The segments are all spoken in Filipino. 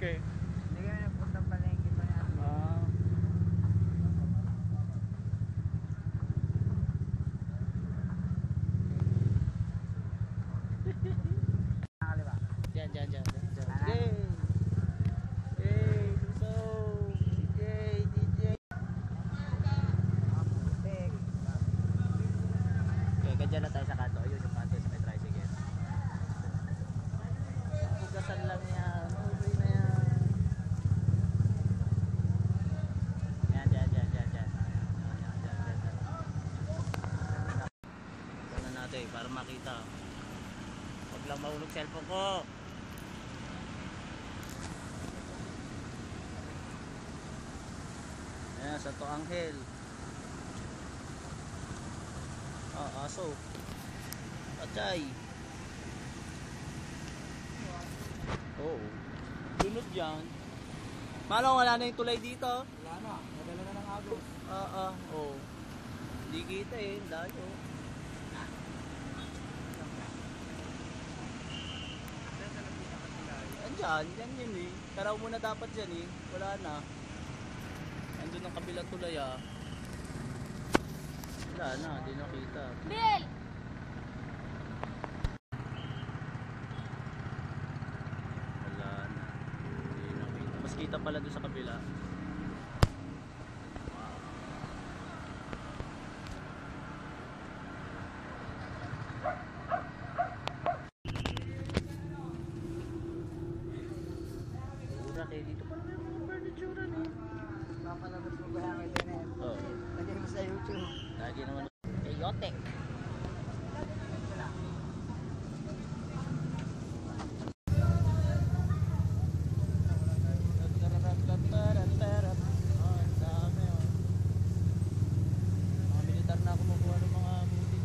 palengke. Hindi kami nagpuntang palengke pa yan. Nakaliwa. Diyan. Yay! Yay! So, DJ. Mabutik. Okay, ganyan na tayo sa kanto. Yun yung kanto sa may tricycle. Pugasan lang yan. Okay na yan. Yan. Ito na natin para makita. Huwag lang mahulog cellphone ko. Ayan, Santo Angel. Aso. Atay. Oo. Lunod yan. Malo, wala na yung tulay dito. Wala na. Nadala na ng agos. Oo. Hindi kita dahil Andyan yun Taraw muna dapat dyan Wala na. Andun ang kabilang tulay Wala na, di nakita. Bill! Wala na. Di nakita. Mas kita pala doon sa kabila. Dito pa naman yung mga furniture Papalabas mo ba yung internet? Oo. Lagay mo sa YouTube. Lagi naman chaotic. Mga militar na kumukuha ng mga building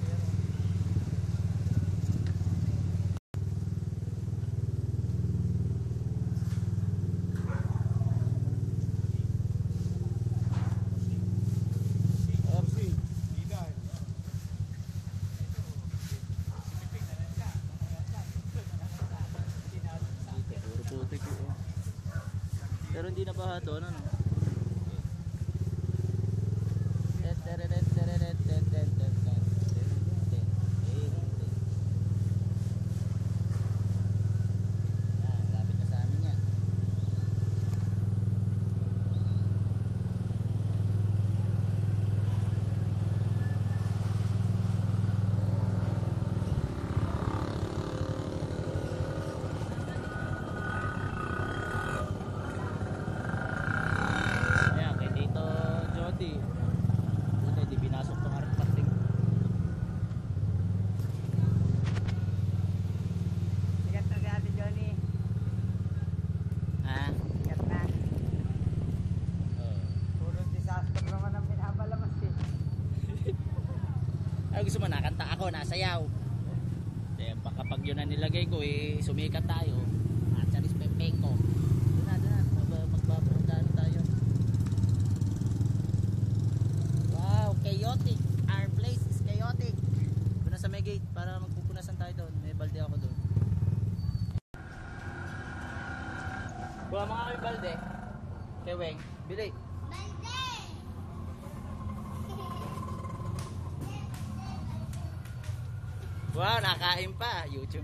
Pero hindi na baha doon, ano? Lapit na sa amin yan. Gusto mo nakanta ako, nasayaw. Then kapag yun na nilagay ko sumikat tayo. At sa pepeng ko. Doon na. Magbabagano tayo. Wow, chaotic. Our place is chaotic. Doon na sa may gate para magpupunasan tayo doon. May balde ako doon. Kuha mga kami balde. Kay Weng, bili. Wow, nakain pa. YouTube